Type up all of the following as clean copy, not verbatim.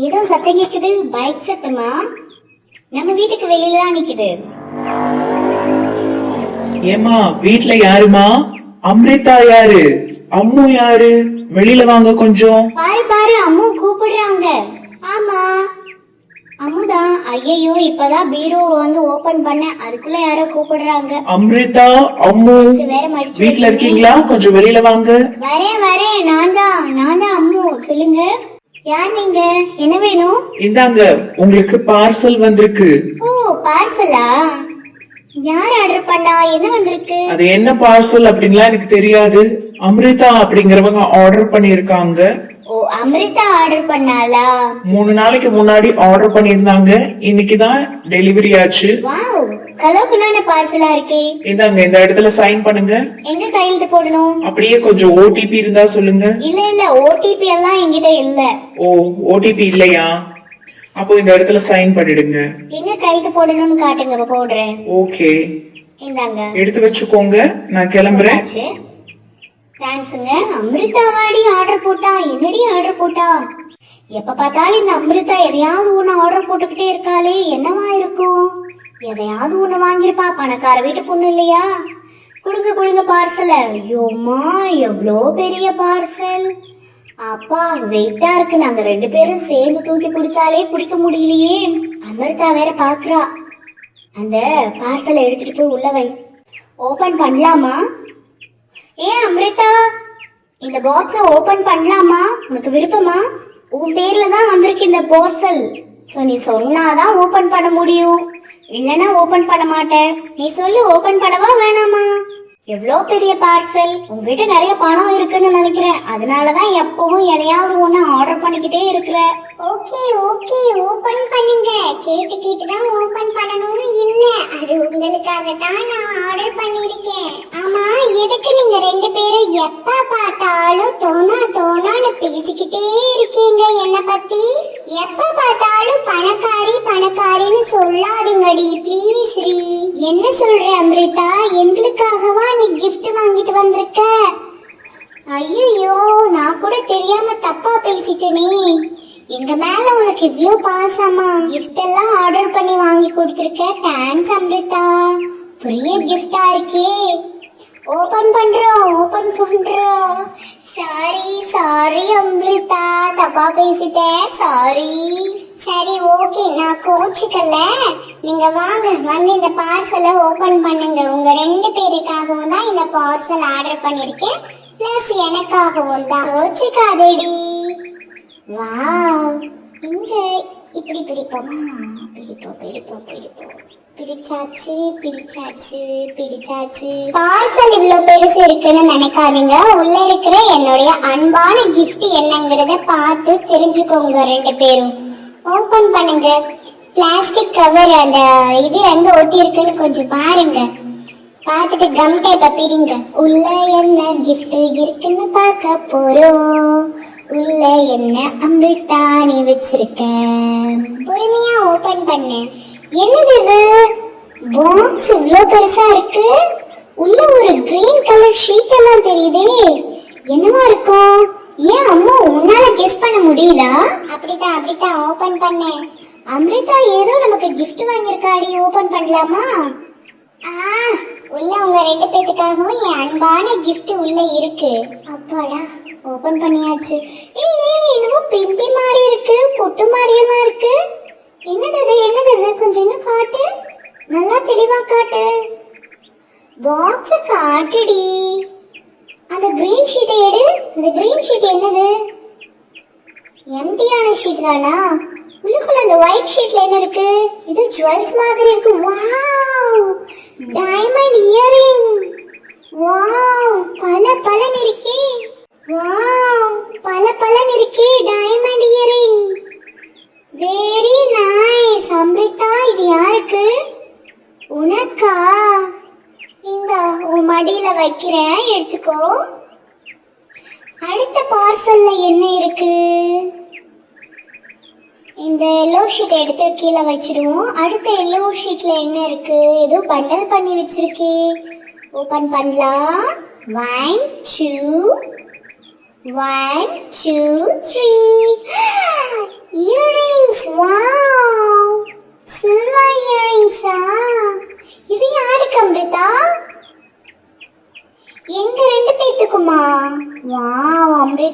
ஏதோ சத்தம் கேக்குது. பைக் சத்தமா? நம்ம வீட்டுக்கு வெளியில தான் நிக்குது. ஏமா வீட்ல யாருமா? அம்ரிதா யாரு? அம்மு யாரு? வெளியில வாங்க கொஞ்சம். பாரு பாரு, அம்மு கூப்பிடுறாங்க. ஆமா அம்முதான். ஐயோ, இப்பதான் பீரோ வந்து ஓபன் பண்ண, அதுக்குள்ள யாரோ கூப்பிடுறாங்க. அம்ரிதா, அம்மு வேற மடிச்சு வீட்ல இருக்கீங்களா? கொஞ்சம் வெளியில வாங்க. வரேன் வரேன், நான் தான் அம்மு. சொல்லுங்க, யார் நீங்க? என்ன வேணும்? இந்தாங்க, உங்களுக்கு பார்சல் வந்திருக்கு. ஓ, பார்சலா? யார் ஆர்டர் பண்ணா? என்ன வந்திருக்கு? அது என்ன பார்சல் அப்படிங்களா எனக்கு தெரியாது. அம்ரிதா அப்படிங்கறவங்க ஆர்டர் பண்ணிருக்காங்க. ஓ, அம்ரிதா ஆர்டர் பண்ணாளா? 3 நாளைக்கு முன்னாடி ஆர்டர் பண்ணிருந்தாங்க. இன்னைக்குதான் டெலிவரி ஆச்சு. வாவ், கலோக்குலான பார்சலா இருக்கே. இந்தாங்க, இந்த இடத்துல சைன் பண்ணுங்க. எங்க கையெழுத்து போடணும்? அப்படியே கொஞ்சம் ஓடிபி இருந்தா சொல்லுங்க. இல்ல ஓடிபி எல்லாம் என்கிட்ட இல்ல. ஓ, ஓடிபி இல்லையா? அப்போ இந்த இடத்துல சைன் பண்ணிடுங்க. எங்க கையெழுத்து போடணும்னு காட்டுங்க, போடுறேன். ஓகே, இந்தாங்க, எடுத்து வச்சுக்கோங்க. நான் கிளம்புறேன். தேங்க்ஸுங்க. அம்ரிதாவாடி ஆர்டர் போட்டா? என்னடி ஆர்டர் போட்டா? எப்ப பார்த்தாலும் இந்த அம்ரிதா எதையாவது ஒண்ணு ஆர்டர் போட்டுக்கிட்டே இருக்காளே, என்னவா இருக்கும்? எதையாவது ஒண்ணு வாங்கிருப்பா. பணக்கார வீட்டு பொண்ணு இல்லையா? கொடுங்க பார்சல். ஐயோமா, எவ்வளோ பெரிய பார்சல்! அப்பா, வெயிட்டா இருக்கு. நாங்க 2 பேரும் சேர்ந்து தூக்கி பிடிச்சாலே பிடிக்க முடியலையே. அமிர்தா வேற பாக்குறா. அந்த பார்சலை எடுத்துட்டு போய் உள்ள வை. ஓபன் பண்ணலாமா? ஏன் அம்ரிதா, இந்த பாக்ஸ ஓபன் பண்ணலாமா? உனக்கு விருப்பமா? உன் பேர்ல தான் வந்திருக்கு இந்த பார்சல். சோ நீ சொன்னாதான் ஓபன் பண்ண முடியும், இல்லனா ஓபன் பண்ண மாட்டேன். நீ சொல்லு, ஓபன் பண்ணவா வேணாமா? எவ்வளோ பெரிய பார்சல்! உங்ககிட்ட நிறைய பணம் இருக்குன்னு நினைக்கிறேன், அதனாலதான் எப்பவும் எதையாவது ஒண்ணு ஆர்டர் பண்ணிக்கிட்டே இருக்கிற. ஓகே ஓபன் பண்ணுங்க. கேட்டு தான் ஓபன் பண்ணணும்னு இல்ல, அது உங்களுக்காக தான் நான் ஆர்டர் பண்ணிருக்கேன். ஆமா, எதுக்கு நீங்க 2 பேரும் எப்ப பார்த்தாலும் தோணான்னு பேசிக்கிட்டே இருக்கீங்க என்ன பத்தி? எப்ப பார்த்தாலும் பணக்காரின்னு சொல்லாதீங்கடி ப்ளீஸ் ரீ. என்ன சொல்ற அம்ரிதா? எங்களுக்காகவா நீ கிஃப்ட் வாங்கிட்டு வந்திருக்க? ஐயோ, நான் கூட தெரியாம தப்பா பேசிட்டேனே. எங்க மேல உனக்கு இவ்ளோ பாசமா? கிஃப்ட் எல்லாம் ஆர்டர் பண்ணி வாங்கி கொடுத்திருக்க. தேங்க்ஸ் அம்ரிதா, பெரிய கிஃப்டா இருக்கே. ஓபன் பண்றோம். சாரி அம்ரிதா, தப்பா பேசிட்டேன், சாரி. சரி ஓகே, நான் கோச்சுக்கல. நீங்க வாங்க, வந்து இந்த பார்சலை ஓபன் பண்ணுங்க. உங்க 2 பேருக்காகவும் தான் இந்த பார்சல் ஆர்டர் பண்ணிருக்கேன், பிளஸ் எனக்காகவும் தான். கோச்சுக்காதேடி. வாவ், இங்க இப்படி பிடிப்போமா? பிடிப்போம். பிடிச்சாச்சு. பார்சல் இவ்வளவு பெருசு இருக்குன்னு நினைக்காதீங்க. உள்ள இருக்கிற என்னுடைய அன்பான கிஃப்ட் என்னங்கறத பார்த்து தெரிஞ்சுக்கோங்க. 2 பேரும் ஓபன் பண்ணுங்க. பிளாஸ்டிக் கவர் அந்த இது எங்க ஒட்டி இருக்குன்னு கொஞ்சம் பாருங்க. பார்த்துட்டு கம் டேப்பை பிரிங்க. உள்ள என்ன கிஃப்ட் இருக்குன்னு பார்க்க போறோம். உள்ள என்ன அம்ரிதா நீ வச்சிருக்க? பொறுமையா ஓபன் பண்ணு. என்னது இது? பாக்ஸ் இவ்ளோ பெருசா இருக்கு. உள்ள ஒரு கிரீன் கலர் ஷீட் எல்லாம் தெரியுதே, என்னவா இருக்கும்? ஏன் அம்மா, உன்னால கெஸ் பண்ண முடியுதா? அப்படித்தான் ஓபன் பண்ணு. அம்ரிதா ஏதோ நமக்கு gift வாங்கியிருக்காடி, ஓபன் பண்ணலாமா? உள்ள உங்க 2 பேத்துக்காகவும் என் அன்பான கிஃப்ட் உள்ள இருக்கு. அப்பாடா, ஓபன் பண்ணியாச்சு. ஏய், என்னமோ பிந்தி மாதிரி இருக்கு, பொட்டு மாதிரி எல்லாம் இருக்கு. என்னது இது? கொஞ்சம் இன்னும் காட்டு, நல்லா தெளிவா காட்டு. பாக்ஸ் காட்டுடி. அந்த கிரீன் ஷீட்டை எடு. அந்த கிரீன் ஷீட் என்னது? எம்டியான ஷீட் தானா? உள்ளுக்குள்ள அந்த ஒயிட் ஷீட்ல என்ன இருக்கு? இது ஜுவல்ஸ் மாதிரி இருக்கு. Wow, diamond earring. வாவ், பளபளன்னு இருக்கே. வாவ், பளபளன்னு இருக்கே diamond earring. Very nice Amrita, இது யாருக்கு? உனக்கா? இந்த உன் மடியில வைக்கிறேன், எடுத்துக்கோ. அடுத்த பார்சல்ல என்ன இருக்கு? இந்த எல்லோ ஷீட் எடுத்து கீழே வச்சிடுவோம். அடுத்த எல்லோ ஷீட்ல என்ன இருக்கு? ஏதோ பண்டல் பண்ணி வச்சிருக்கே. ஓபன் பண்ணலாம். 1 2 1 2 3.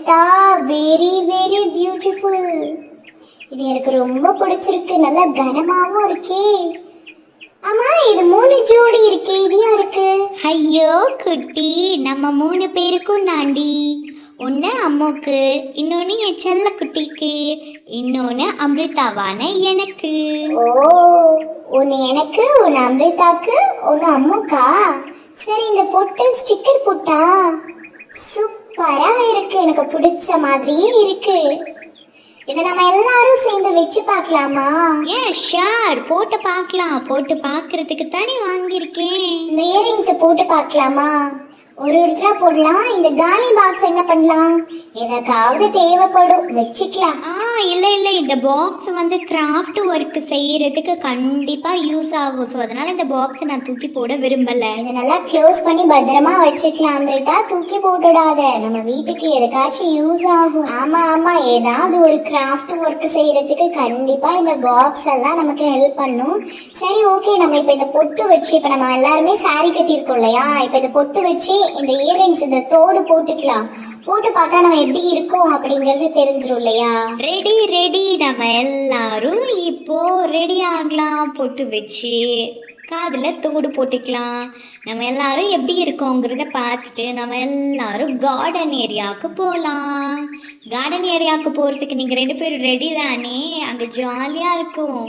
Amritha, very very beautiful. இது எனக்கு ரொம்ப பிடிச்சிருக்கு, நல்லா கனமாவும் இருக்கே. ஆமா, இது 3 ஜோடி இருக்கே, இது யாருக்கு? ஐயோ குட்டி, நம்ம 3 பேருக்கும் தாண்டி. ஒன்று அம்முக்கு, இன்னொன்று என் செல்ல குட்டிக்கு, இன்னொன்று அமிர்தாவான எனக்கு. ஓ, ஒன்னு எனக்கு, ஒன்னு அமிர்தாக்கு, ஒன்னு அம்முக்கா. சரி, இந்த பொட்டு ஸ்டிக்கர் பொட்டா? சூப்பரா இருக்கு, எனக்கு பிடிச்ச மாதிரியே இருக்கு. இதை நம்ம எல்லாரும் சேர்ந்து வச்சு பார்க்கலாமா? ஏன் ஷார், போட்டு பார்க்கலாம். போட்டு பார்க்கறதுக்கு தானே வாங்கியிருக்கேன். இந்த இயரிங்ஸ் போட்டு பார்க்கலாமா? ஒரு இடத்துல போடலாம். இந்த காலி பாக்ஸ் என்ன பண்ணலாம்? எதற்காவது தேவைப்படும், வச்சுக்கலாம். இல்லை இல்லை, இந்த பாக்ஸ் வந்து கிராஃப்ட் ஒர்க் செய்யறதுக்கு கண்டிப்பாக யூஸ் ஆகும். ஸோ அதனால இந்த பாக்ஸை நான் தூக்கி போட விரும்பலை. இதை நல்லா க்ளோஸ் பண்ணி பத்திரமா வச்சுக்கலாம் அமிர்தா, தூக்கி போட்டுடாத. நம்ம வீட்டுக்கு எதுக்காச்சும் யூஸ் ஆகும். ஆமா ஆமா, ஏதாவது ஒரு கிராஃப்ட் ஒர்க் செய்யறதுக்கு கண்டிப்பா இந்த பாக்ஸ் எல்லாம் நமக்கு ஹெல்ப் பண்ணும். சரி ஓகே, நம்ம இப்ப இந்த பொட்டு வச்சு, இப்ப நம்ம எல்லாருமே சாரி கட்டியிருக்கோம் இல்லையா, இப்ப இந்த பொட்டு வச்சு இந்த இயரிங்ஸ், இந்த தோடு போட்டுக்கலாம். போட்டு பார்த்தா நம்ம எப்படி இருக்கோம் அப்படிங்கறது தெரிஞ்சிடும் இல்லையா? ரெடி ரெடி, நம்ம எல்லாரும் இப்போ ரெடி ஆகலாம். பொட்டு வச்சு காதில் தோடு போட்டுக்கலாம். நம்ம எல்லாரும் எப்படி இருக்கோங்கிறத பார்த்துட்டு நம்ம எல்லாரும் கார்டன் ஏரியாவுக்கு போகலாம். கார்டன் ஏரியாவுக்கு போகிறதுக்கு நீங்கள் 2 பேரும் ரெடி தானே? அங்கே ஜாலியாக இருக்கும்.